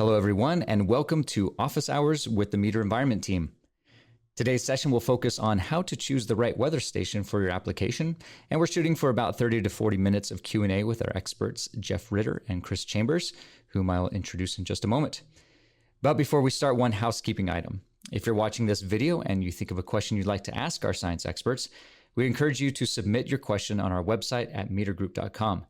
Hello, everyone, and welcome to Office Hours with the Meter Environment team. Today's session will focus on how to choose the right weather station for your application, and we're shooting for about 30 to 40 minutes of Q&A with our experts, Jeff Ritter and Chris Chambers, whom I'll introduce in just a moment. But before we start, one housekeeping item. If you're watching this video and you think of a question you'd like to ask our science experts, we encourage you to submit your question on our website at metergroup.com.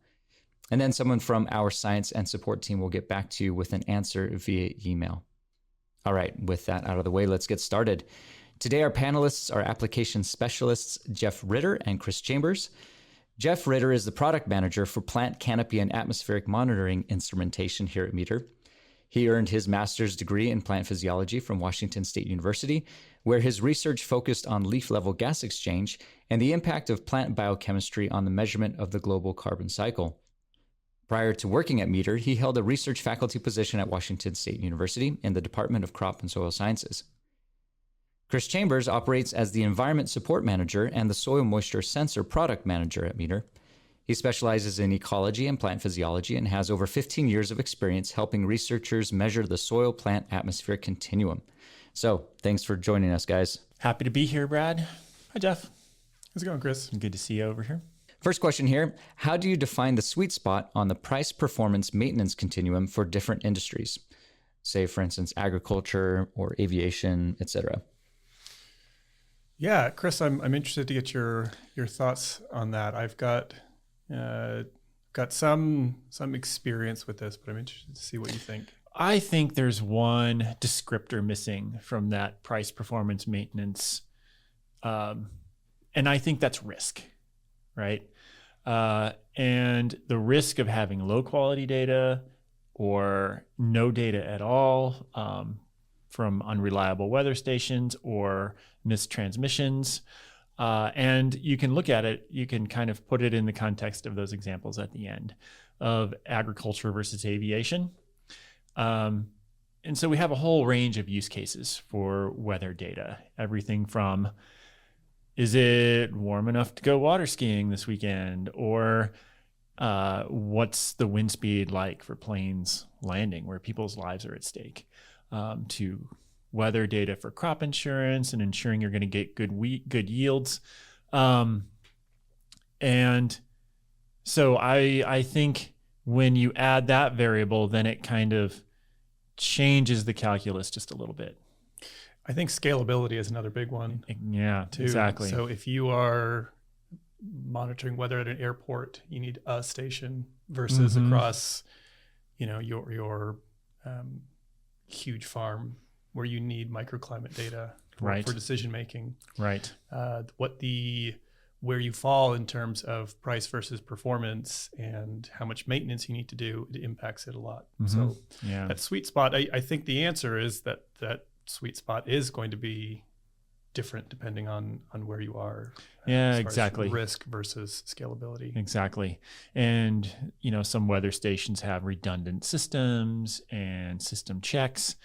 And then someone from our science and support team will get back to you with an answer via email. All right, with that out of the way, let's get started. Today, our panelists are application specialists, Jeff Ritter and Chris Chambers. Jeff Ritter is the product manager for plant canopy and atmospheric monitoring instrumentation here at Meter. He earned his master's degree in plant physiology from Washington State University, where his research focused on leaf-level gas exchange and the impact of plant biochemistry on the measurement of the global carbon cycle. Prior to working at Meter, he held a research faculty position at Washington State University in the Department of Crop and Soil Sciences. Chris Chambers operates as the Environment Support Manager and the Soil Moisture Sensor Product Manager at Meter. He specializes in ecology and plant physiology and has over 15 years of experience helping researchers measure the soil-plant atmosphere continuum. So, thanks for joining us, guys. Happy to be here, Brad. Hi, Jeff. How's it going, Chris? Good to see you over here. First question here, how do you define the sweet spot on the price-performance maintenance continuum for different industries? Say, for instance, agriculture or aviation, etc. Yeah, Chris, I'm interested to get your thoughts on that. I've got some experience with this, but I'm interested to see what you think. I think there's one descriptor missing from that price-performance maintenance, and I think that's risk, right? And the risk of having low quality data or no data at all from unreliable weather stations or mistransmissions. And you can look at it, you can kind of put it in the context of those examples at the end of agriculture versus aviation. And so we have a whole range of use cases for weather data, everything from is it warm enough to go water skiing this weekend? Or what's the wind speed like for planes landing where people's lives are at stake? To weather data for crop insurance and ensuring you're going to get good yields. And so I think when you add that variable, then it kind of changes the calculus just a little bit. I think scalability is another big one. Yeah, too. Exactly. So if you are monitoring weather at an airport, you need a station versus across, your huge farm where you need microclimate data for decision making. Right. Where you fall in terms of price versus performance and how much maintenance you need to do, it impacts it a lot. So that sweet spot, I think the answer is that sweet spot is going to be different depending on where you are. Yeah, exactly. Risk versus scalability. Exactly. And, some weather stations have redundant systems and system checks.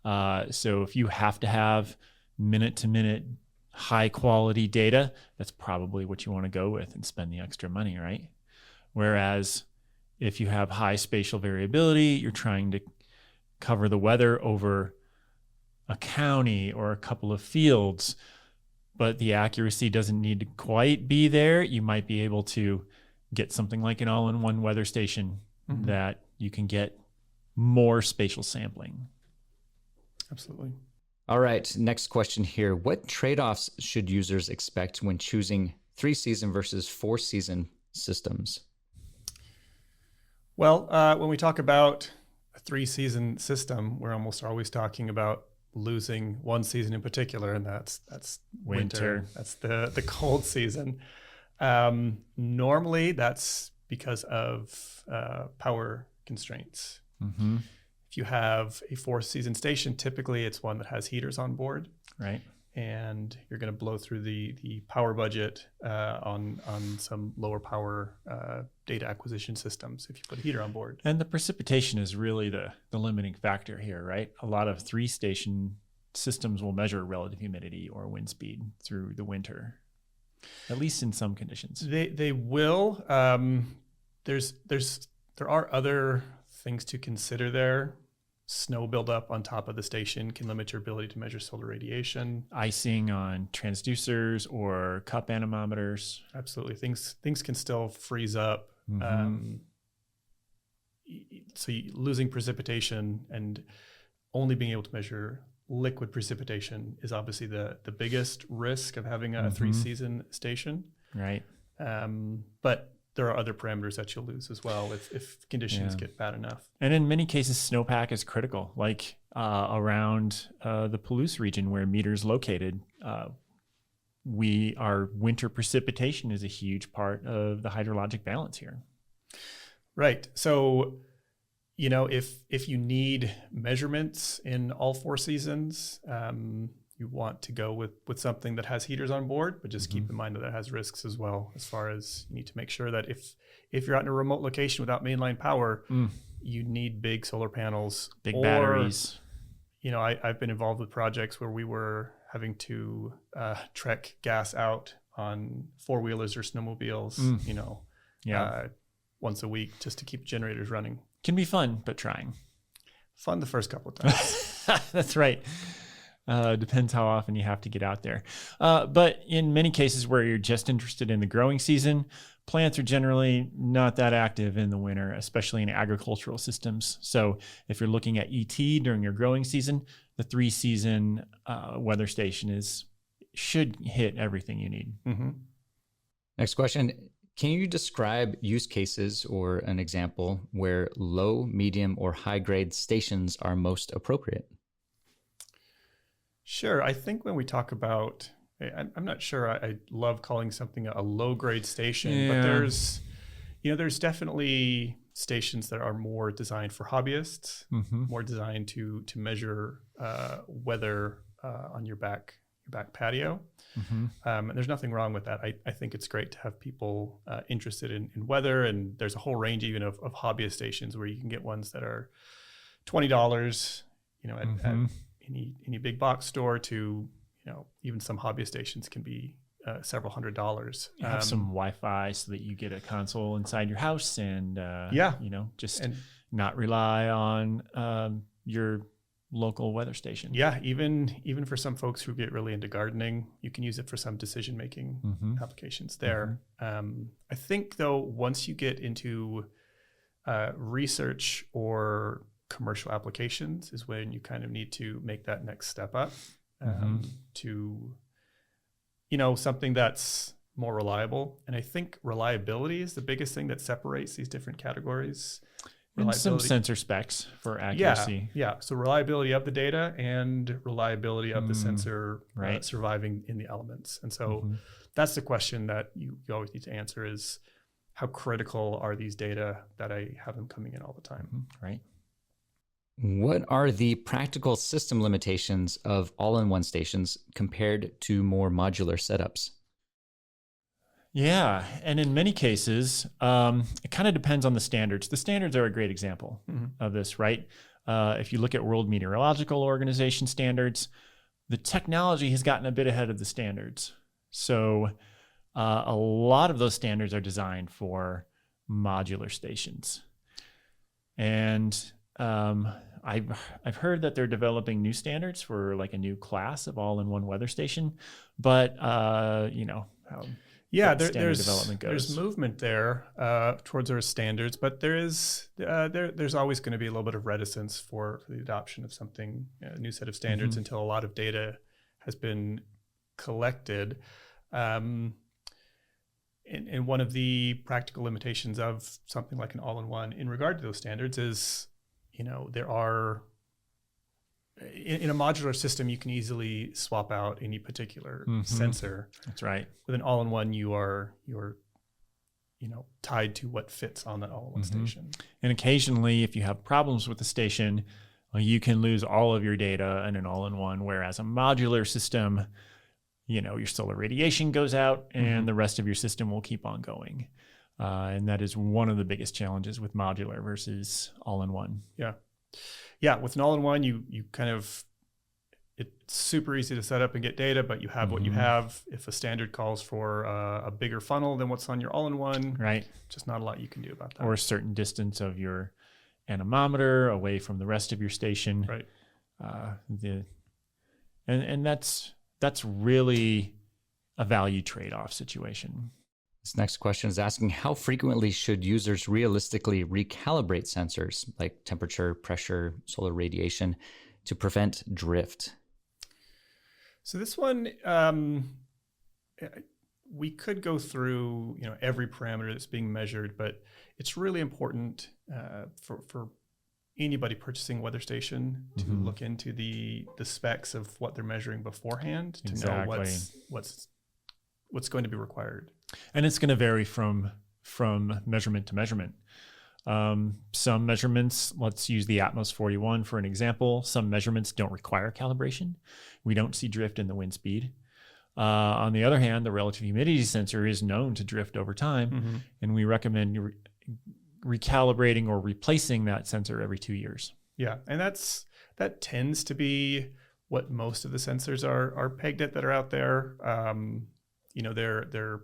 So if you have to have minute to minute high quality data, that's probably what you want to go with and spend the extra money, right? Whereas if you have high spatial variability, you're trying to cover the weather over a county or a couple of fields, but the accuracy doesn't need to quite be there, you might be able to get something like an all-in-one weather station that you can get more spatial sampling. Absolutely. All right, next question here. What trade-offs should users expect when choosing 3-season versus 4-season systems? Well, when we talk about a 3-season system, we're almost always talking about losing one season in particular, and that's winter. That's the cold season. Normally, that's because of power constraints. If you have a 4-season station, typically it's one that has heaters on board, right? And you're going to blow through the power budget on some lower power data acquisition systems if you put a heater on board. And the precipitation is really the limiting factor here, right? A lot of 3-station systems will measure relative humidity or wind speed through the winter, at least in some conditions. They will. There are other things to consider there. snow buildup on top of the station can limit your ability to measure solar radiation. Icing on transducers or cup anemometers. Absolutely. Things can still freeze up. So losing precipitation and only being able to measure liquid precipitation is obviously the biggest risk of having a 3-season station. Right. But there are other parameters that you'll lose as well if conditions get bad enough. And in many cases, snowpack is critical, like around the Palouse region where Meter's located. Our winter precipitation is a huge part of the hydrologic balance here. Right. So, if you need measurements in all 4 seasons, you want to go with something that has heaters on board, but just keep in mind that it has risks as well, as far as you need to make sure that if you're out in a remote location without mainline power, you need big solar panels, big batteries. I've been involved with projects where we were having to trek gas out on 4-wheelers or snowmobiles, once a week just to keep generators running. Can be fun, but trying. Fun the first couple of times. That's right. Depends how often you have to get out there. But in many cases where you're just interested in the growing season, plants are generally not that active in the winter, especially in agricultural systems. So if you're looking at ET during your growing season, the 3-season weather station should hit everything you need. Next question. Can you describe use cases or an example where low, medium, or high grade stations are most appropriate? Sure. I think when we talk about, I'm not sure I love calling something a low grade station, but there's definitely stations that are more designed for hobbyists, more designed to measure weather on your back patio. And there's nothing wrong with that. I think it's great to have people interested in weather, and there's a whole range even of hobbyist stations where you can get ones that are $20, at any big box store to, even some hobbyist stations can be several $100s. You have some Wi-Fi so that you get a console inside your house and, not rely on your local weather station. Yeah, even for some folks who get really into gardening, you can use it for some decision-making applications there. I think, though, once you get into research or commercial applications is when you kind of need to make that next step up to, something that's more reliable. And I think reliability is the biggest thing that separates these different categories. And some sensor specs for accuracy. Yeah. So reliability of the data and reliability of the sensor surviving in the elements. And so that's the question that you always need to answer is how critical are these data that I have them coming in all the time? Right. What are the practical system limitations of all-in-one stations compared to more modular setups? Yeah, and in many cases, it kind of depends on the standards. The standards are a great example of this, right? If you look at World Meteorological Organization standards, the technology has gotten a bit ahead of the standards. So a lot of those standards are designed for modular stations. And I've heard that they're developing new standards for like a new class of all-in-one weather station, but how there's development goes. There's movement there towards our standards, but there's always going to be a little bit of reticence for the adoption of something, a new set of standards until a lot of data has been collected. And one of the practical limitations of something like an all-in-one in regard to those standards is, there are, in a modular system, you can easily swap out any particular sensor. That's right. With an all-in-one, you're tied to what fits on that all-in-one station. And occasionally, if you have problems with the station, you can lose all of your data in an all-in-one, whereas a modular system, your solar radiation goes out and the rest of your system will keep on going. And that is one of the biggest challenges with modular versus all-in-one. Yeah. With an all-in-one, you kind of, it's super easy to set up and get data, but you have what you have. If a standard calls for a bigger funnel than what's on your all-in-one, right, just not a lot you can do about that. Or a certain distance of your anemometer away from the rest of your station. Right. And that's really a value trade-off situation. This next question is asking, how frequently should users realistically recalibrate sensors like temperature, pressure, solar radiation to prevent drift? So this one, we could go through every parameter that's being measured, but it's really important for anybody purchasing a weather station to look into the specs of what they're measuring beforehand to know what's going to be required. And it's going to vary from measurement to measurement. Some measurements, let's use the Atmos 41 for an example. Some measurements don't require calibration. We don't see drift in the wind speed. On the other hand, the relative humidity sensor is known to drift over time, and we recommend recalibrating or replacing that sensor every 2 years. Yeah, and that tends to be what most of the sensors are pegged at that are out there. They're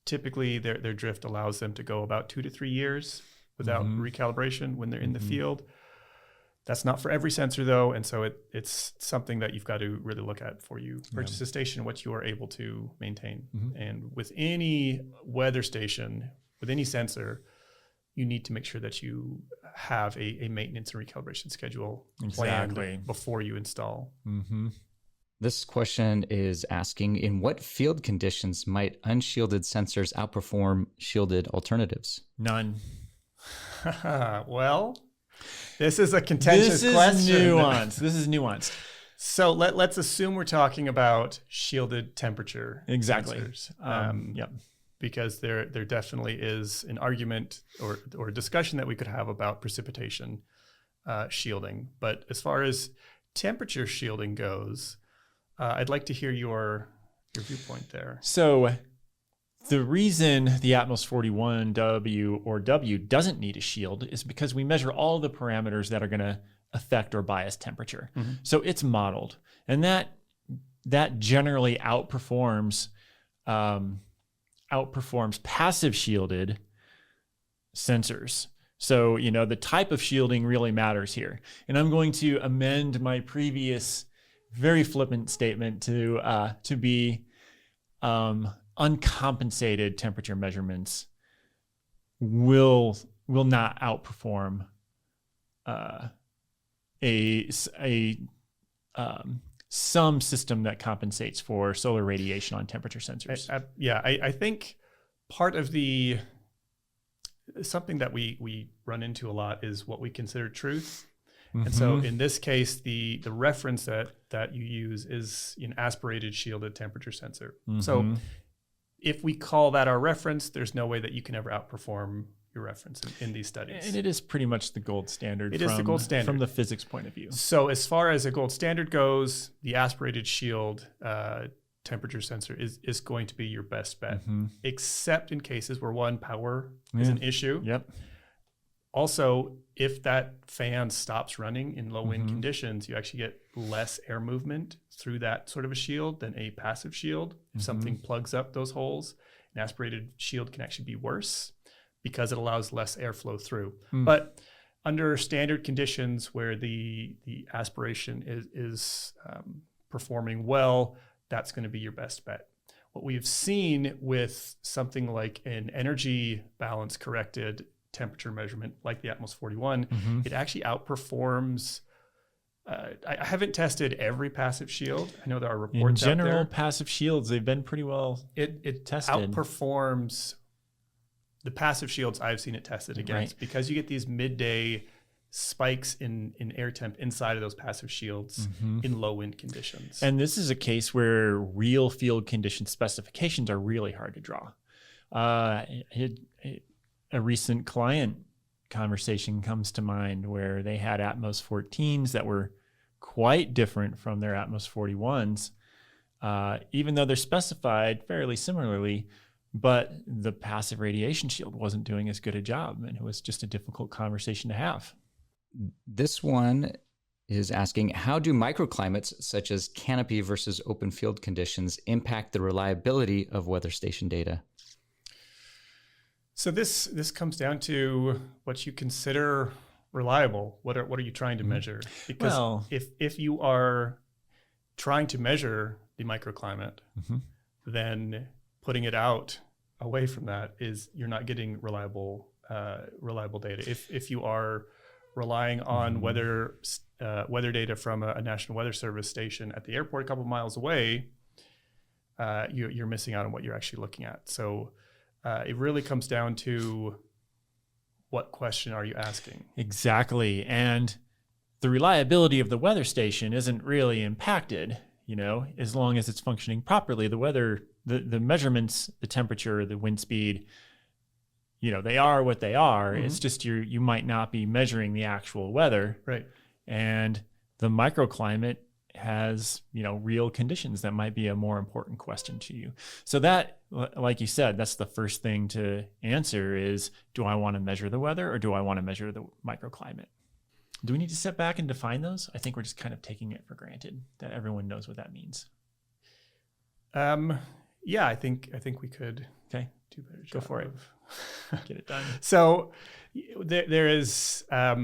typically their drift allows them to go about 2 to 3 years without recalibration when they're in the field. That's not for every sensor though, and so it's something that you've got to really look at before you purchase a station, what you are able to maintain. And with any weather station, with any sensor, you need to make sure that you have a maintenance and recalibration schedule planned before you install. This question is asking, in what field conditions might unshielded sensors outperform shielded alternatives? None. Well, this is a contentious question. This is nuanced. So let's assume we're talking about shielded temperature sensors. Because there definitely is an argument or a discussion that we could have about precipitation shielding. But as far as temperature shielding goes, I'd like to hear your viewpoint there. So the reason the Atmos 41 W or W doesn't need a shield is because we measure all the parameters that are going to affect or bias temperature. So it's modeled, and that generally outperforms passive shielded sensors. So, the type of shielding really matters here. And I'm going to amend my previous very flippant statement to be uncompensated temperature measurements will not outperform some system that compensates for solar radiation on temperature sensors. I think part of something that we run into a lot is what we consider truth. And so in this case, the reference that you use is an aspirated shielded temperature sensor. So if we call that our reference, there's no way that you can ever outperform your reference in these studies. And it is pretty much the gold standard. It is the gold standard from the physics point of view. So as far as a gold standard goes, the aspirated shield temperature sensor is going to be your best bet, except in cases where power is an issue. Yep. Also, if that fan stops running in low wind conditions, you actually get less air movement through that sort of a shield than a passive shield. If something plugs up those holes, an aspirated shield can actually be worse because it allows less airflow through. But under standard conditions where the aspiration is performing well, that's going to be your best bet. What we've seen with something like an energy balance corrected temperature measurement like the Atmos 41, it actually outperforms. I haven't tested every passive shield. I know there are reports in general out there. Passive shields, they've been pretty well it tested. Outperforms the passive shields I've seen it tested against, because you get these midday spikes in air temp inside of those passive shields in low wind conditions. And this is a case where real field condition specifications are really hard to draw. A recent client conversation comes to mind where they had Atmos 14s that were quite different from their Atmos 41s, even though they're specified fairly similarly, but the passive radiation shield wasn't doing as good a job, and it was just a difficult conversation to have. This one is asking, how do microclimates such as canopy versus open field conditions impact the reliability of weather station data? So this comes down to what you consider reliable? What are you trying to measure? Because if you are trying to measure the microclimate, then putting it out away from that is you're not getting reliable data. If you are relying on weather data from a National Weather Service station at the airport a couple miles away, you're missing out on what you're actually looking at. So it really comes down to what question are you asking? Exactly. And the reliability of the weather station isn't really impacted, as long as it's functioning properly. The weather, the measurements, the temperature, the wind speed, they are what they are. It's just you might not be measuring the actual weather. Right. And the microclimate has, real conditions that might be a more important question to you. So that, like you said, that's the first thing to answer is, do I want to measure the weather or do I want to measure the microclimate? Do we need to step back and define those? I think we're just kind of taking it for granted that everyone knows what that means. Yeah, I think we could do a better job. Go for it. Get it done. So there is a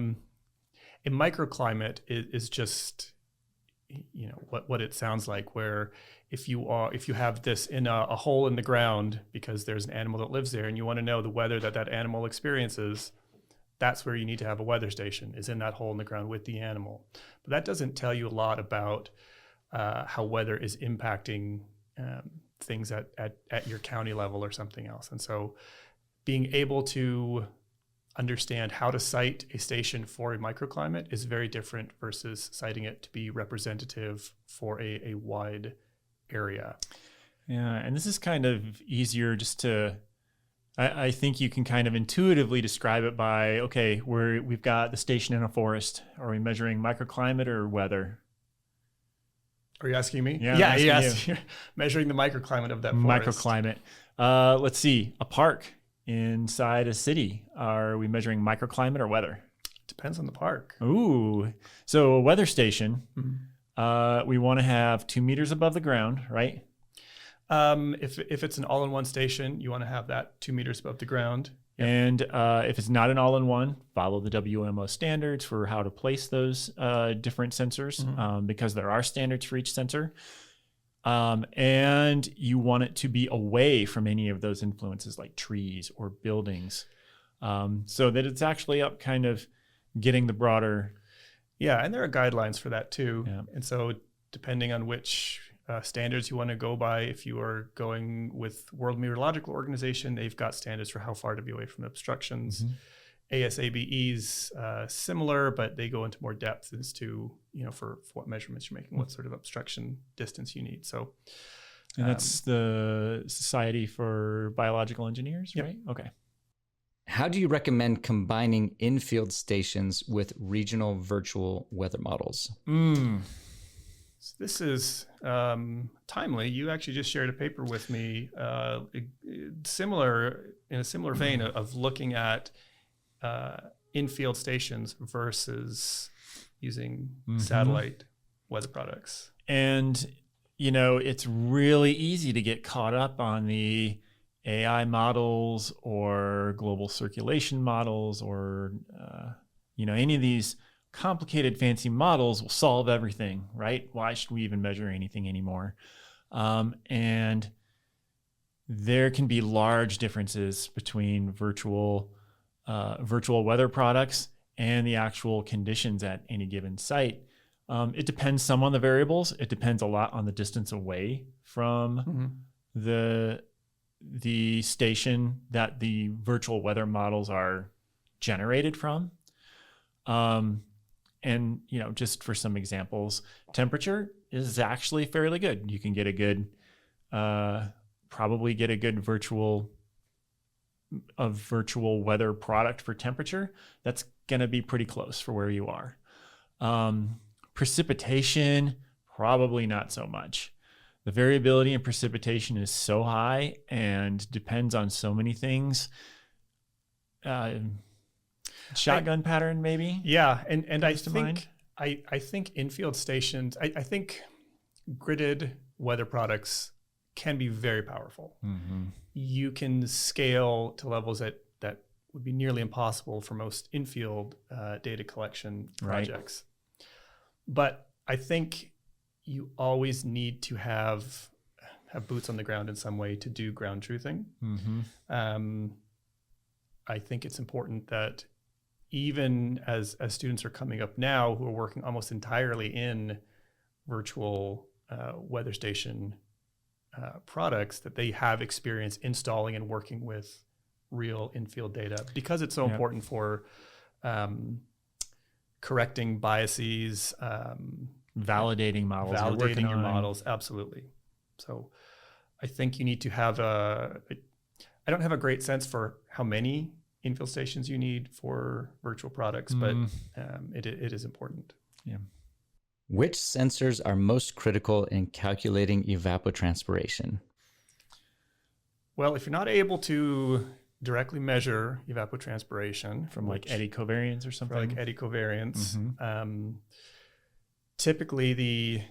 microclimate is just what it sounds like, where if you have this in a hole in the ground because there's an animal that lives there and you want to know the weather that animal experiences, that's where you need to have a weather station, is in that hole in the ground with the animal. But that doesn't tell you a lot about how weather is impacting things at your county level or something else. And so being able to understand how to site a station for a microclimate is very different versus citing it to be representative for a wide area. Yeah, and this is kind of easier just to, I think you can kind of intuitively describe it by, okay, we've got the station in a forest. Are we measuring microclimate or weather? Are you asking me? Yeah, yes. You're measuring the microclimate of that forest. Microclimate. Let's see, a park inside a city. Are we measuring microclimate or weather? Depends on the park. Ooh, so a weather station, we want to have 2 meters above the ground, right? If it's an all-in-one station, you want to have that 2 meters above the ground. Yep. And if it's not an all-in-one, follow the WMO standards for how to place those different sensors, because there are standards for each sensor. And you want it to be away from any of those influences like trees or buildings, so that it's actually up kind of getting the broader. Yeah, and there are guidelines for that too. Yeah. And so depending on which standards you want to go by, if you are going with World Meteorological Organization, they've got standards for how far to be away from obstructions. ASABE's similar, but they go into more depth as to, for what measurements you're making, what sort of obstruction distance you need. So, and that's the Society for Biological Engineers, right? Okay. How do you recommend combining in-field stations with regional virtual weather models? So this is timely. You actually just shared a paper with me, in a similar vein of looking at in-field stations versus using satellite weather products. And, it's really easy to get caught up on the AI models or global circulation models or, any of these complicated, fancy models will solve everything, right? Why should we even measure anything anymore? And there can be large differences between virtual weather products and the actual conditions at any given site. It depends some on the variables. It depends a lot on the distance away from the station that the virtual weather models are generated from. And, just for some examples, temperature is actually fairly good. You can get probably get a good virtual weather product for temperature. That's going to be pretty close for where you are. Precipitation, probably not so much. The variability in precipitation is so high and depends on so many things. Shotgun pattern, maybe? Yeah, and I think infield stations, I think gridded weather products can be very powerful. You can scale to levels that would be nearly impossible for most in-field data collection projects. Right. But I think you always need to have boots on the ground in some way to do ground truthing. Mm-hmm. I think it's important that even as students are coming up now who are working almost entirely in virtual weather station products, that they have experience installing and working with real in-field data, because it's so important for correcting biases, validating models. Validating your models, absolutely. So I think you need to have I don't have a great sense for how many infill stations you need for virtual products, but it is important. Yeah. Which sensors are most critical in calculating evapotranspiration? Well, if you're not able to directly measure evapotranspiration from like eddy covariance or something, like eddy covariance, typically the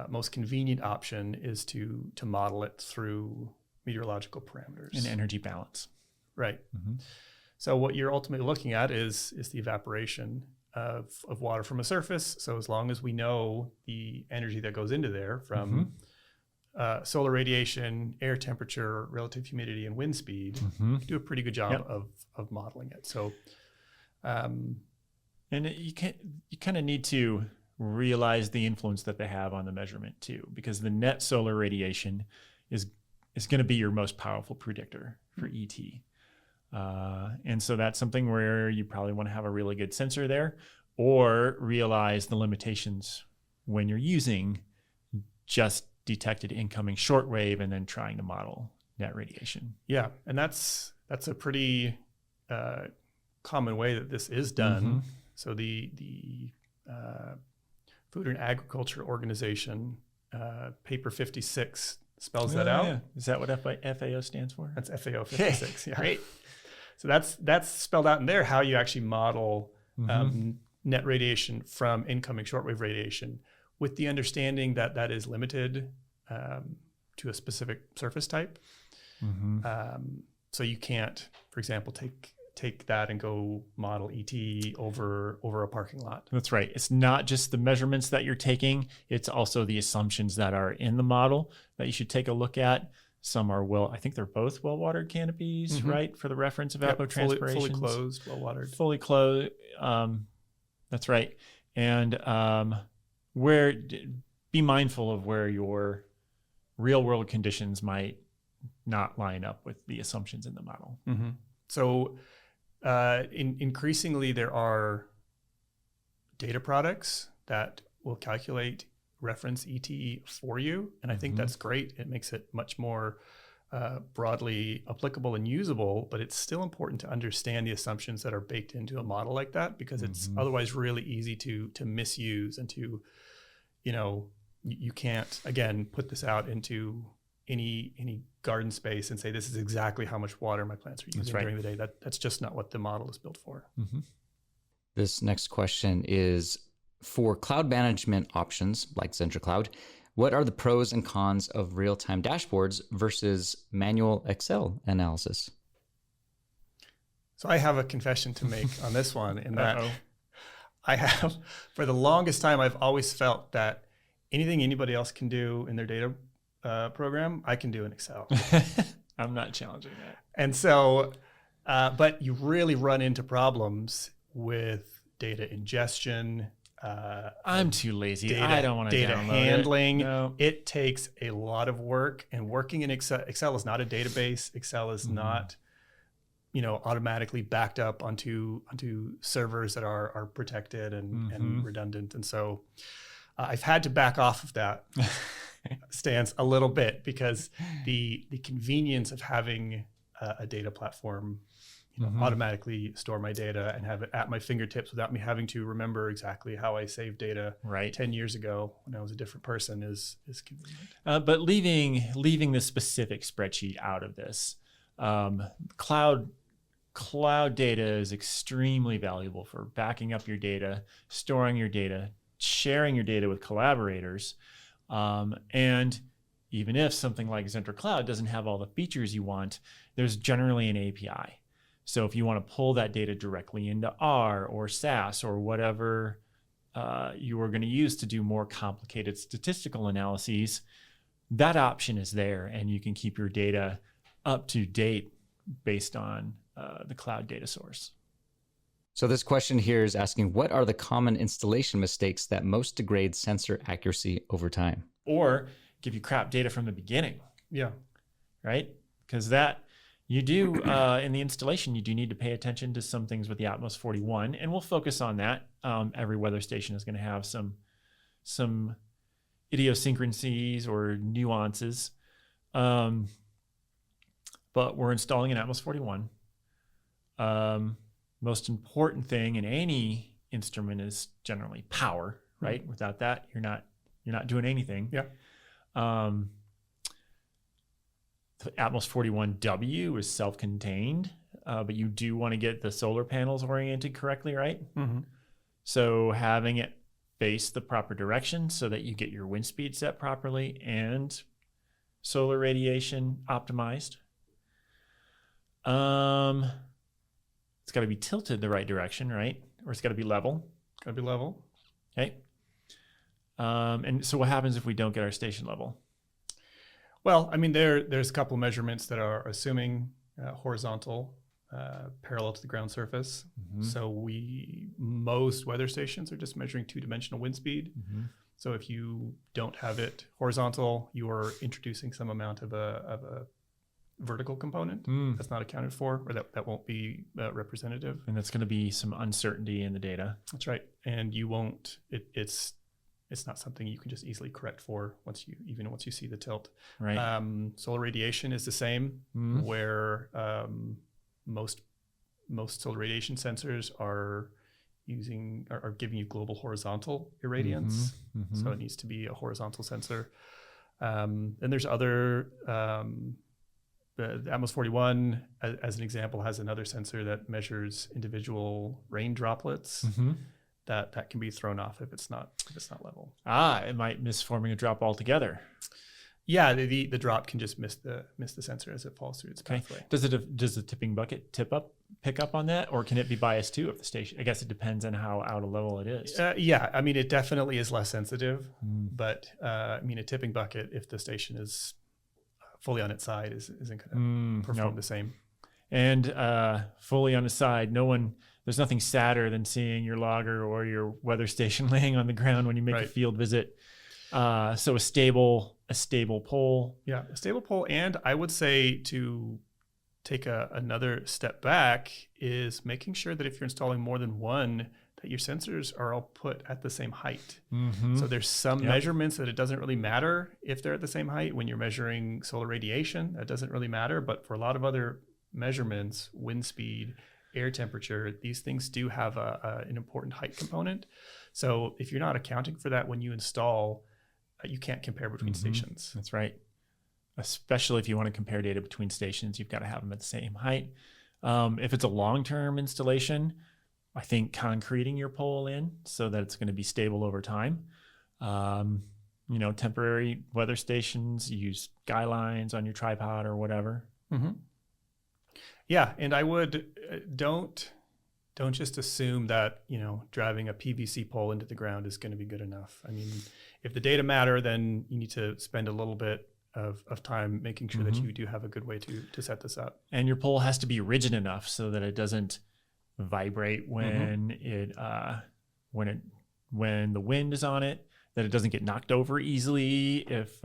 most convenient option is to model it through meteorological parameters and energy balance. Right. Mm-hmm. So what you're ultimately looking at is the evaporation of water from a surface. So as long as we know the energy that goes into there from solar radiation, air temperature, relative humidity, and wind speed, you can do a pretty good job of modeling it. So, and you kind of need to realize the influence that they have on the measurement too, because the net solar radiation is going to be your most powerful predictor for ET. And so that's something where you probably want to have a really good sensor there, or realize the limitations when you're using just detected incoming shortwave and then trying to model net radiation. Yeah, and that's a pretty common way that this is done. So the Food and Agriculture Organization, paper 56 spells that out. Yeah. Is that what FAO stands for? That's FAO 56. Yeah. Great. So that's spelled out in there, how you actually model net radiation from incoming shortwave radiation, with the understanding that that is limited to a specific surface type. So you can't, for example, take that and go model ET over a parking lot. That's right. It's not just the measurements that you're taking, it's also the assumptions that are in the model that you should take a look at. Some are I think they're both well-watered canopies, right? For the reference evapotranspiration. Fully closed, well-watered. Fully closed. That's right. And be mindful of where your real-world conditions might not line up with the assumptions in the model. So increasingly, there are data products that will calculate reference ET for you. And I think that's great. It makes it much more broadly applicable and usable, but it's still important to understand the assumptions that are baked into a model like that, because it's otherwise really easy to misuse and to, you can't, again, put this out into any garden space and say, this is exactly how much water my plants are using during the day. That's just not what the model is built for. This next question is, for cloud management options like ZentraCloud, what are the pros and cons of real-time dashboards versus manual Excel analysis? So I have a confession to make on this one, in that I have, for the longest time, I've always felt that anything anybody else can do in their data program, I can do in Excel. I'm not challenging that. And so, but you really run into problems with data ingestion. I'm too lazy. I don't want to data handling. No. It takes a lot of work, and working in Excel. Excel is not a database. Excel is not, automatically backed up onto servers that are protected and redundant. And so, I've had to back off of that stance a little bit, because the convenience of having a data platform automatically store my data and have it at my fingertips without me having to remember exactly how I saved data 10 years ago when I was a different person is convenient. But leaving the specific spreadsheet out of this, cloud data is extremely valuable for backing up your data, storing your data, sharing your data with collaborators. And even if something like ZentraCloud doesn't have all the features you want, there's generally an API. So if you want to pull that data directly into R or SAS or whatever you are going to use to do more complicated statistical analyses, that option is there, and you can keep your data up to date based on the cloud data source. So this question here is asking, what are the common installation mistakes that most degrade sensor accuracy over time? Or give you crap data from the beginning. Yeah. Right? Because that you do in the installation, you do need to pay attention to some things with the Atmos 41, and we'll focus on that. Every weather station is going to have some idiosyncrasies or nuances. But we're installing an Atmos 41. Most important thing in any instrument is generally power, right? Mm-hmm. Without that, you're not doing anything. Yeah. The Atmos 41W is self-contained, but you do want to get the solar panels oriented correctly, right? Mm-hmm. So having it face the proper direction so that you get your wind speed set properly and solar radiation optimized. It's got to be tilted the right direction, right? Or it's got to be level. Got to be level. Okay. And so what happens if we don't get our station level? Well, I mean, there's a couple of measurements that are assuming horizontal, parallel to the ground surface. Mm-hmm. So most weather stations are just measuring two-dimensional wind speed. Mm-hmm. So if you don't have it horizontal, you are introducing some amount of a vertical component that's not accounted for, or that won't be representative. And that's going to be some uncertainty in the data. That's right. And you won't, it's not something you can just easily correct for once you see the tilt. Right. Solar radiation is the same, where most solar radiation sensors are giving you global horizontal irradiance. Mm-hmm. Mm-hmm. So it needs to be a horizontal sensor. And there's other, the Atmos 41, as an example, has another sensor that measures individual rain droplets. Mm-hmm. That can be thrown off if it's not level. It might miss forming a drop altogether. Yeah, the drop can just miss the sensor as it falls through its pathway. Does the tipping bucket pick up on that, or can it be biased too if the station? I guess it depends on how out of level it is. Yeah, I mean, it definitely is less sensitive, but I mean, a tipping bucket, if the station is fully on its side, isn't going to perform the same. And fully on its side, there's nothing sadder than seeing your logger or your weather station laying on the ground when you make a field visit. So a stable pole. Yeah, a stable pole. And I would say, to take another step back, is making sure that if you're installing more than one, that your sensors are all put at the same height. Mm-hmm. So there's some measurements that it doesn't really matter if they're at the same height. When you're measuring solar radiation, that doesn't really matter. But for a lot of other measurements, wind speed, air temperature, these things do have an important height component. So if you're not accounting for that when you install, you can't compare between stations. That's right. Especially if you want to compare data between stations, you've got to have them at the same height. If it's a long-term installation, I think concreting your pole in so that it's going to be stable over time. Temporary weather stations, use guy lines on your tripod or whatever. Mm-hmm. Yeah, and I would don't just assume that driving a PVC pole into the ground is going to be good enough. I mean, if the data matter, then you need to spend a little bit of time making sure that you do have a good way to set this up. And your pole has to be rigid enough so that it doesn't vibrate when when the wind is on it, that it doesn't get knocked over easily if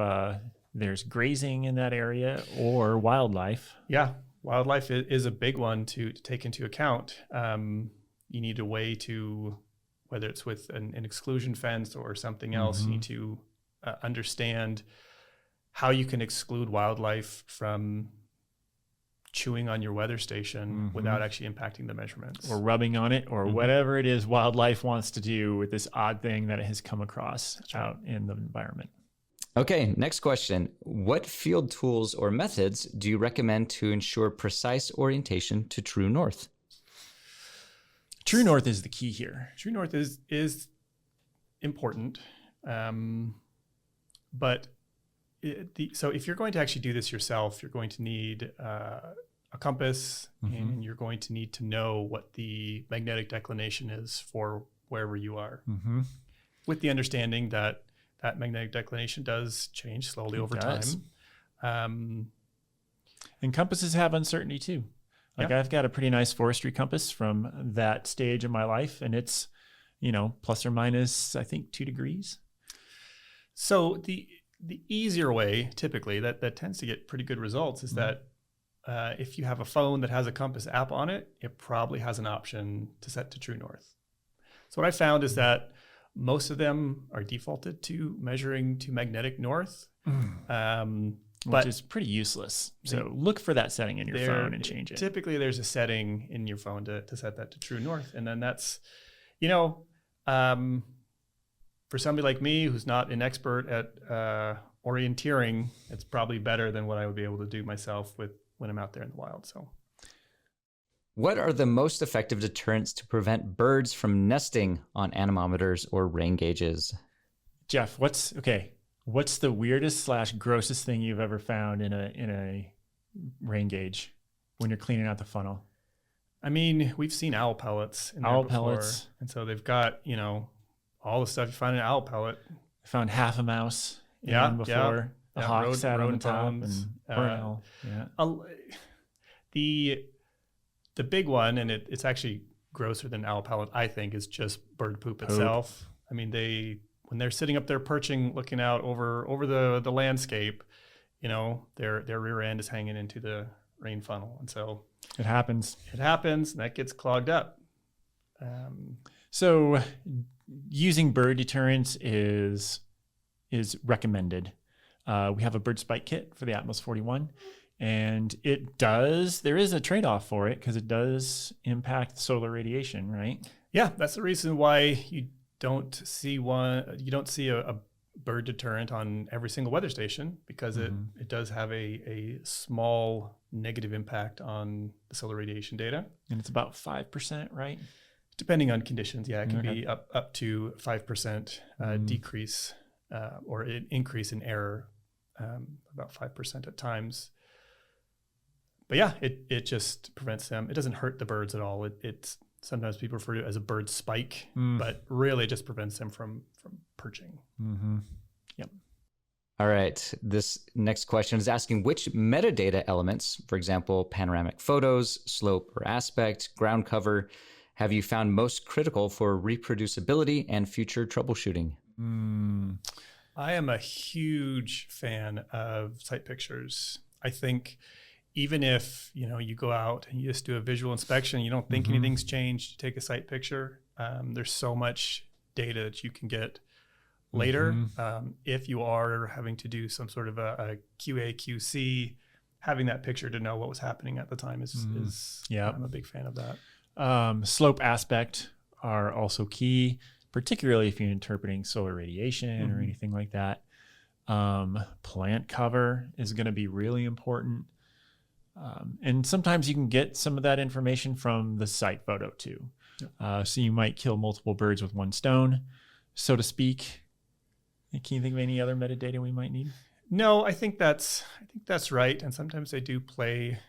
there's grazing in that area or wildlife. Yeah. Wildlife is a big one to take into account. You need a way to, whether it's with an exclusion fence or something else, you need to understand how you can exclude wildlife from chewing on your weather station without actually impacting the measurements. Or rubbing on it, or whatever it is wildlife wants to do with this odd thing that it has come across out in the environment. Okay, next question. What field tools or methods do you recommend to ensure precise orientation to true north? True north is the key here. True north is important, but so if you're going to actually do this yourself, you're going to need a compass, and you're going to need to know what the magnetic declination is for wherever you are, with the understanding that that magnetic declination does change slowly over time. And compasses have uncertainty too. Like I've got a pretty nice forestry compass from that stage in my life, and it's, plus or minus, I think 2 degrees. So the easier way, typically, that tends to get pretty good results, is that if you have a phone that has a compass app on it, it probably has an option to set to true north. So what I found is that most of them are defaulted to measuring to magnetic north. Which is pretty useless. So look for that setting in your phone and change it. Typically, there's a setting in your phone to set that to true north. And then that's, for somebody like me who's not an expert at orienteering, it's probably better than what I would be able to do myself when I'm out there in the wild. So, what are the most effective deterrents to prevent birds from nesting on anemometers or rain gauges? Jeff, what's the weirdest / grossest thing you've ever found in a rain gauge when you're cleaning out the funnel? I mean, we've seen owl pellets in there before. And so they've got, all the stuff you find in an owl pellet. I found half a mouse before. The hawk sat on the top and the big one, and it's actually grosser than owl pellet, I think, is just bird poop itself. I mean, when they're sitting up there perching, looking out over the landscape, their rear end is hanging into the rain funnel, and so it happens, and that gets clogged up. So using bird deterrents is recommended. We have a bird spike kit for the Atmos 41, and there is a trade-off for it because it does impact solar radiation, right? Yeah, that's the reason why you don't see a bird deterrent on every single weather station, because it does have a small negative impact on the solar radiation data. And it's about 5%, right? Depending on conditions, it can be up to 5% decrease or an increase in error, about 5% at times. But yeah, it just prevents them. It doesn't hurt the birds at all. It's sometimes people refer to it as a bird spike, but really it just prevents them from perching. Yep. All right. This next question is asking which metadata elements, for example, panoramic photos, slope or aspect, ground cover, have you found most critical for reproducibility and future troubleshooting? I am a huge fan of site pictures. I think even if you go out and you just do a visual inspection, you don't think anything's changed, you take a site picture. There's so much data that you can get later. If you are having to do some sort of a QA, QC, having that picture to know what was happening at the time is I'm a big fan of that. Slope aspect are also key, particularly if you're interpreting solar radiation or anything like that. Plant cover is going to be really important. And sometimes you can get some of that information from the site photo too. So you might kill multiple birds with one stone, so to speak. Can you think of any other metadata we might need? No, I think that's right. And sometimes they do play.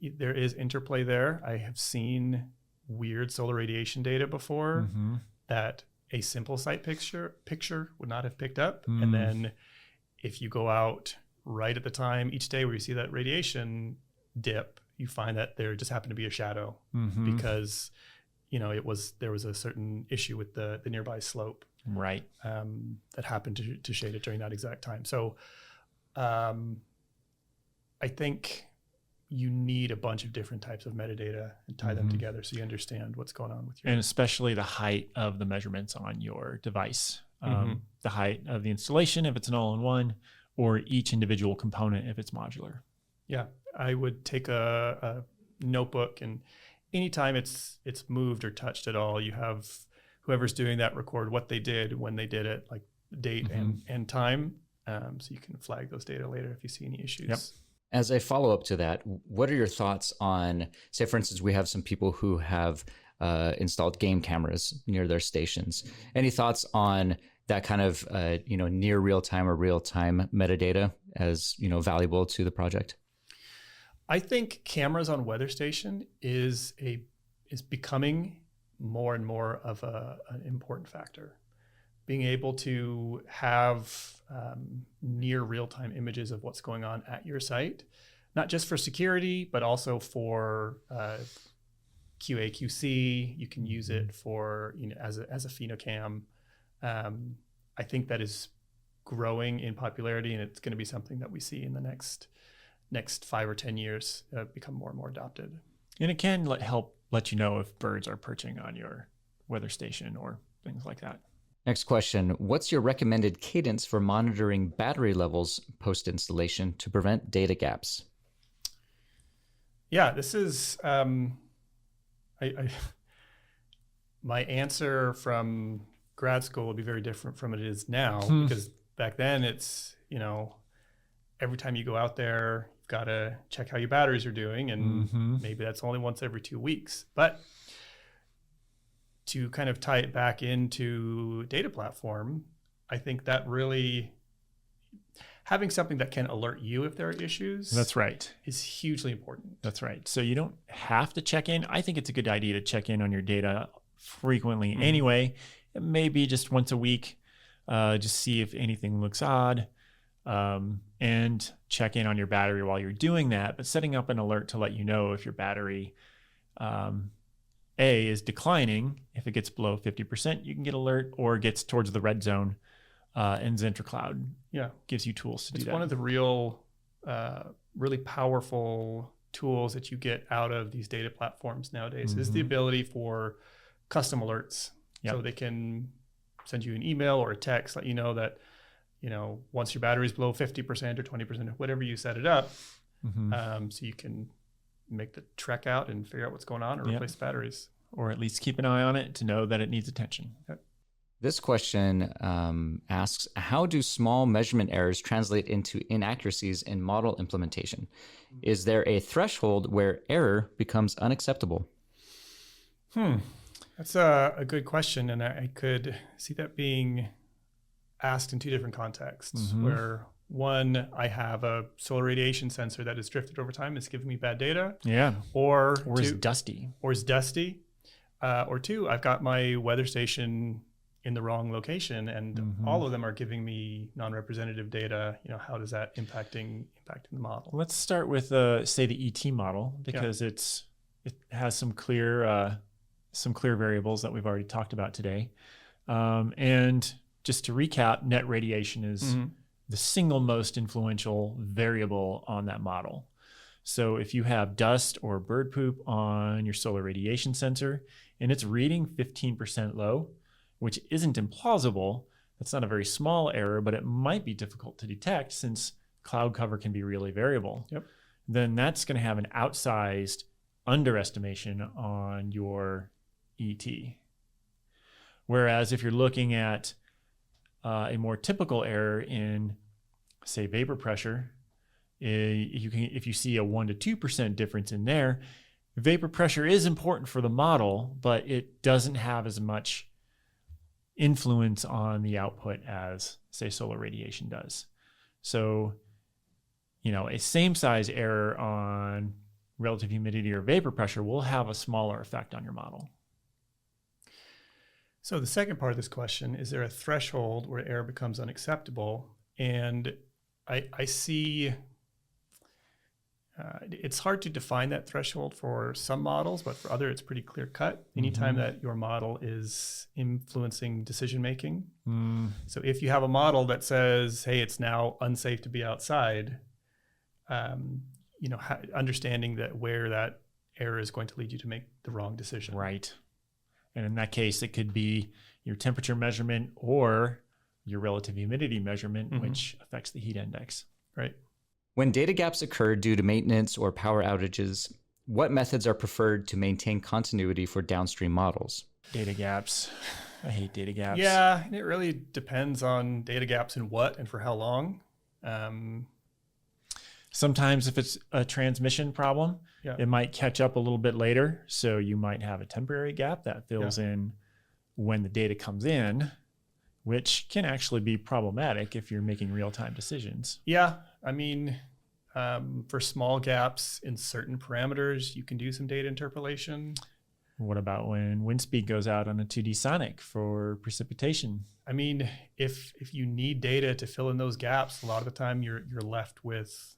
There is interplay there. I have seen weird solar radiation data before that a simple site picture would not have picked up. And then if you go out right at the time each day where you see that radiation dip, you find that there just happened to be a shadow because there was a certain issue with the nearby slope, right? That happened to shade it during that exact time. So I think you need a bunch of different types of metadata and tie them together so you understand what's going on with your... And especially the height of the measurements on your device, the height of the installation if it's an all-in-one, or each individual component if it's modular. Yeah, I would take a notebook, and anytime it's moved or touched at all, you have whoever's doing that record what they did, when they did it, like date and time, so you can flag those data later if you see any issues. Yep. As a follow-up to that, what are your thoughts on, say, for instance, we have some people who have installed game cameras near their stations. Any thoughts on that kind of, near real-time or real-time metadata as, valuable to the project? I think cameras on weather station is becoming more and more of an important factor. Being able to have near real-time images of what's going on at your site, not just for security, but also for QA, QC. You can use it for, as a phenocam. I think that is growing in popularity, and it's going to be something that we see in the next 5 or 10 years become more and more adopted. And it can help let you know if birds are perching on your weather station or things like that. Next question. What's your recommended cadence for monitoring battery levels post-installation to prevent data gaps? Yeah, this is my answer from grad school will be very different from it is now, because back then it's, every time you go out there, you've got to check how your batteries are doing, and maybe that's only once every 2 weeks. But to kind of tie it back into data platform, I think that really having something that can alert you if there are issues. That's right. Is hugely important. That's right. So you don't have to check in. I think it's a good idea to check in on your data frequently anyway. It may be just once a week, just see if anything looks odd, and check in on your battery while you're doing that. But setting up an alert to let you know if your battery is declining. If it gets below 50%, you can get alert, or gets towards the red zone. And XenterCloud gives you tools to do that. It's one of the really powerful tools that you get out of these data platforms nowadays is the ability for custom alerts. Yep. So they can send you an email or a text, let you know that, once your battery is below 50% or 20%, whatever you set it up, so you can make the trek out and figure out what's going on or replace batteries. Or at least keep an eye on it to know that it needs attention. Yep. This question asks, how do small measurement errors translate into inaccuracies in model implementation? Is there a threshold where error becomes unacceptable? That's a good question, and I could see that being asked in two different contexts, where one, I have a solar radiation sensor that has drifted over time, it's giving me bad data. Yeah. Or is dusty. Or two, I've got my weather station in the wrong location, and all of them are giving me non-representative data. How does that impacting the model? Let's start with say the ET model, because it has some clear variables that we've already talked about today. And just to recap, net radiation is the single most influential variable on that model. So if you have dust or bird poop on your solar radiation sensor and it's reading 15% low, which isn't implausible, that's not a very small error, but it might be difficult to detect since cloud cover can be really variable. Yep. Then that's going to have an outsized underestimation on your ET. Whereas if you're looking at a more typical error in, say, vapor pressure, if you see a 1% to 2% difference in there, vapor pressure is important for the model, but it doesn't have as much influence on the output as, say, solar radiation does. So, a same size error on relative humidity or vapor pressure will have a smaller effect on your model. So the second part of this question, is there a threshold where error becomes unacceptable? And I see it's hard to define that threshold for some models, but for other, it's pretty clear cut. Anytime that your model is influencing decision making. So if you have a model that says, hey, it's now unsafe to be outside, understanding that where that error is going to lead you to make the wrong decision. Right. And in that case, it could be your temperature measurement or your relative humidity measurement, which affects the heat index. Right. When data gaps occur due to maintenance or power outages, what methods are preferred to maintain continuity for downstream models? Data gaps. I hate data gaps. Yeah, it really depends on data gaps and what and for how long. Sometimes if it's a transmission problem, it might catch up a little bit later. So you might have a temporary gap that fills in when the data comes in, which can actually be problematic if you're making real-time decisions. Yeah, I mean, For small gaps in certain parameters, you can do some data interpolation. What about when wind speed goes out on a 2D sonic for precipitation? I mean, if you need data to fill in those gaps, a lot of the time you're left with,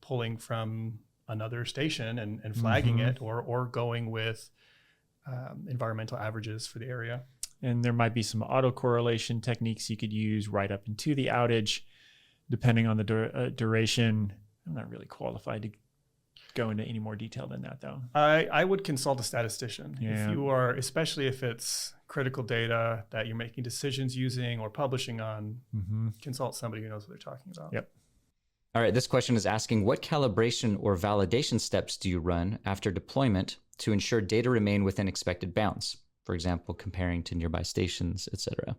pulling from another station and flagging it, or going with environmental averages for the area. And there might be some autocorrelation techniques you could use right up into the outage, depending on the duration. I'm not really qualified to go into any more detail than that, though. I would consult a statistician. Yeah. If you are, especially if it's critical data that you're making decisions using or publishing on, consult somebody who knows what they're talking about. Yep. All right, this question is asking, what calibration or validation steps do you run after deployment to ensure data remain within expected bounds? For example, comparing to nearby stations, etc.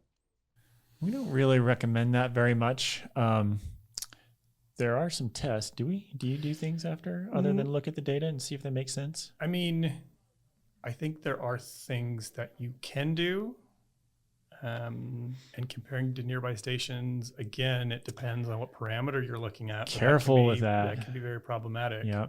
We don't really recommend that very much. There are some tests. Do you do things after, other than look at the data and see if they make sense? I mean, I think there are things that you can do. And comparing to nearby stations, again, it depends on what parameter you're looking at. Careful with that. That can be very problematic. Yeah.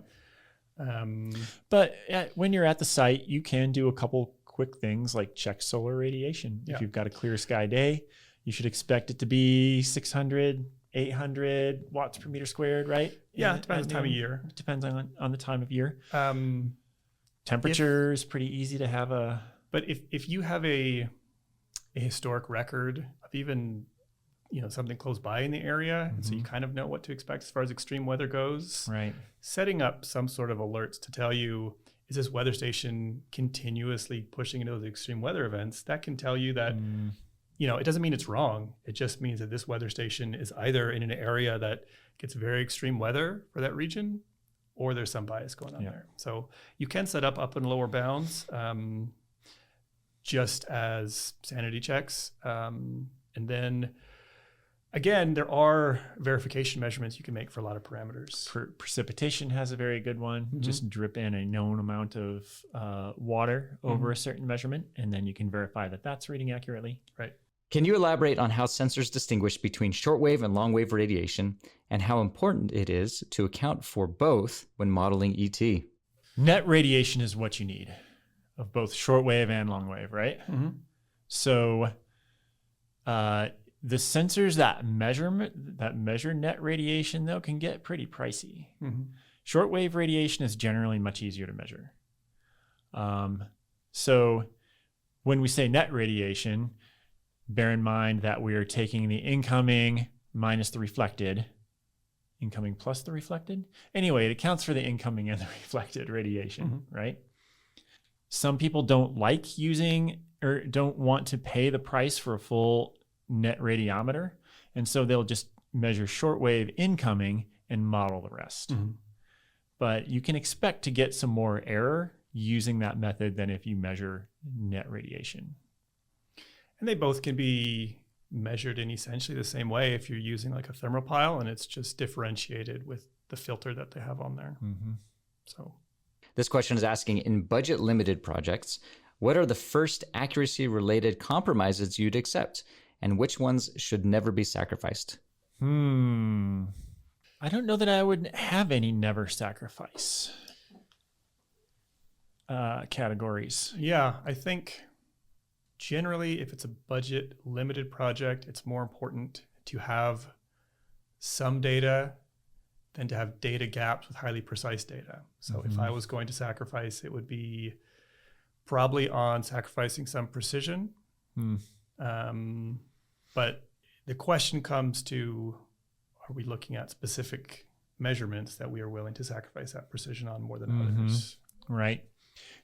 But when you're at the site, you can do a couple quick things like check solar radiation. Yeah. If you've got a clear sky day, you should expect it to be 600, 800 watts per meter squared, right? Yeah, it depends on the time of year. It depends on the time of year. Temperature is pretty easy to have a... But if you have a historic record of even, something close by in the area, and so you kind of know what to expect as far as extreme weather goes, right? Setting up some sort of alerts to tell you, is this weather station continuously pushing into those extreme weather events? That can tell you that, it doesn't mean it's wrong. It just means that this weather station is either in an area that gets very extreme weather for that region, or there's some bias going on there. So you can set up and lower bounds, just as sanity checks. And then again, there are verification measurements you can make for a lot of parameters. Precipitation has a very good one. Just drip in a known amount of water over a certain measurement, and then you can verify that that's reading accurately. Right. Can you elaborate on how sensors distinguish between shortwave and longwave radiation, and how important it is to account for both when modeling ET? Net radiation is what you need of both shortwave and longwave, right? So the sensors that measure net radiation, though, can get pretty pricey. Shortwave radiation is generally much easier to measure. So when we say net radiation, bear in mind that we are taking the incoming minus the reflected, incoming plus the reflected. Anyway, it accounts for the incoming and the reflected radiation, right? Some people don't like using or don't want to pay the price for a full net radiometer, and so they'll just measure shortwave incoming and model the rest. But you can expect to get some more error using that method than if you measure net radiation. And they both can be measured in essentially the same way if you're using like a thermopile, and it's just differentiated with the filter that they have on there. So this question is asking, in budget limited projects, what are the first accuracy related compromises you'd accept, and which ones should never be sacrificed? I don't know that I would have any never sacrifice categories. Yeah, I think generally, if it's a budget limited project, it's more important to have some data than to have data gaps with highly precise data. So if I was going to sacrifice, it would be probably on sacrificing some precision. But the question comes to, are we looking at specific measurements that we are willing to sacrifice that precision on more than others? Right.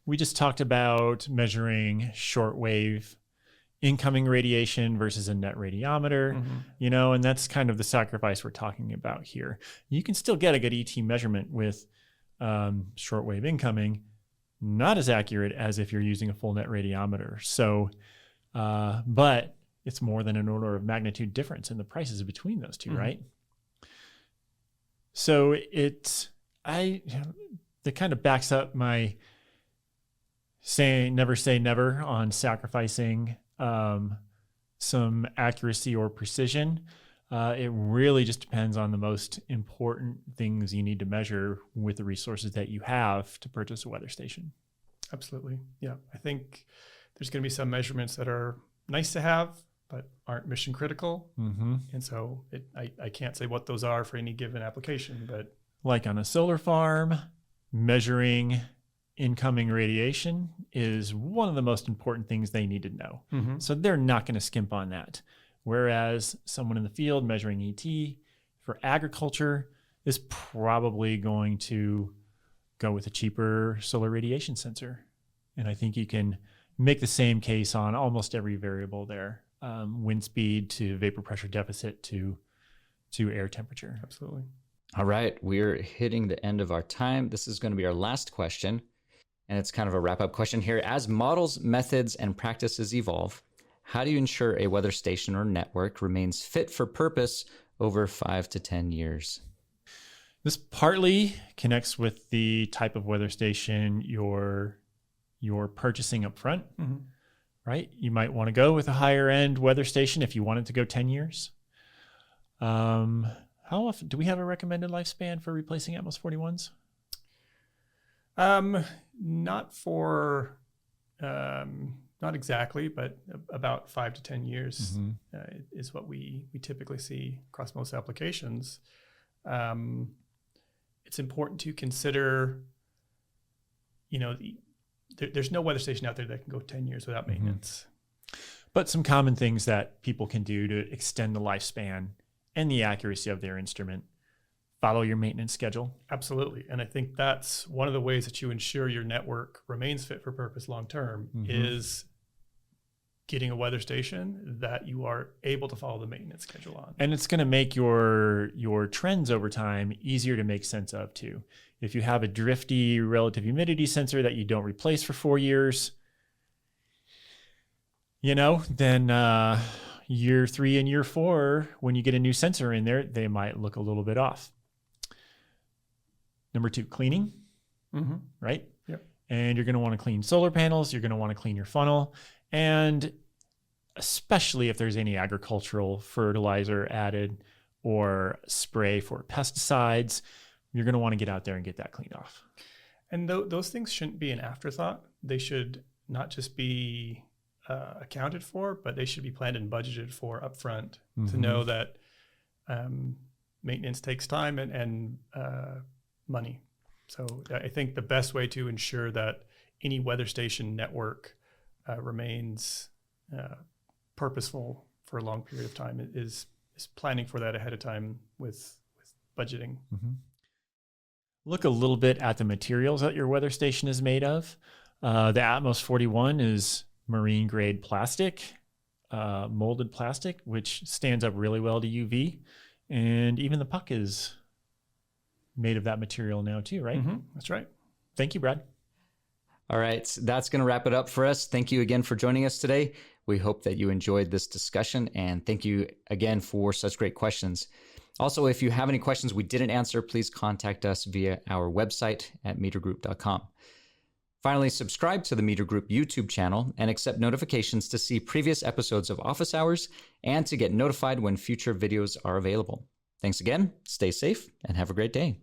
We just talked about measuring shortwave incoming radiation versus a net radiometer, and that's kind of the sacrifice we're talking about here. You can still get a good ET measurement with shortwave incoming, not as accurate as if you're using a full net radiometer. So, but it's more than an order of magnitude difference in the prices between those two, right? So that kind of backs up my say never on sacrificing some accuracy or precision. It really just depends on the most important things you need to measure with the resources that you have to purchase a weather station. Absolutely. Yeah. I think there's going to be some measurements that are nice to have, but aren't mission critical. Mm-hmm. And so I can't say what those are for any given application, but like on a solar farm, measuring incoming radiation is one of the most important things they need to know. Mm-hmm. So they're not going to skimp on that. Whereas someone in the field measuring ET for agriculture is probably going to go with a cheaper solar radiation sensor. And I think you can make the same case on almost every variable there, wind speed to vapor pressure deficit to air temperature. Absolutely. All right, we're hitting the end of our time. This is going to be our last question, and it's kind of a wrap-up question here. As models, methods, and practices evolve, how do you ensure a weather station or network remains fit for purpose over 5 to 10 years? This partly connects with the type of weather station you're purchasing up front, Mm-hmm. right? You might want to go with a higher end weather station if you want it to go 10 years. How often do we have a recommended lifespan for replacing Atmos 41s? Not exactly, but about 5 to 10 years Mm-hmm. is what we typically see across most applications. It's important to consider, there's no weather station out there that can go 10 years without maintenance. But some common things that people can do to extend the lifespan and the accuracy of their instrument. Follow your maintenance schedule. Absolutely. And I think that's one of the ways that you ensure your network remains fit for purpose long term is getting a weather station that you are able to follow the maintenance schedule on. And it's going to make your trends over time easier to make sense of too. If you have a drifty relative humidity sensor that you don't replace for 4 years, then year 3 and year 4, when you get a new sensor in there, they might look a little bit off. Number 2, cleaning, right? Yep. And you're going to want to clean solar panels. You're going to want to clean your funnel. And especially if there's any agricultural fertilizer added or spray for pesticides, you're going to want to get out there and get that cleaned off. And those things shouldn't be an afterthought. They should not just be accounted for, but they should be planned and budgeted for upfront to know that maintenance takes time and money. So I think the best way to ensure that any weather station network remains purposeful for a long period of time is planning for that ahead of time with budgeting. Look a little bit at the materials that your weather station is made of. The Atmos 41 is marine grade plastic, molded plastic, which stands up really well to UV. And even the puck is made of that material now too, right? That's right. Thank you, Brad. All right, that's going to wrap it up for us. Thank you again for joining us today. We hope that you enjoyed this discussion, and thank you again for such great questions. Also, if you have any questions we didn't answer, please contact us via our website at metergroup.com. Finally, subscribe to the Meter Group YouTube channel and accept notifications to see previous episodes of Office Hours and to get notified when future videos are available. Thanks again, stay safe, and have a great day.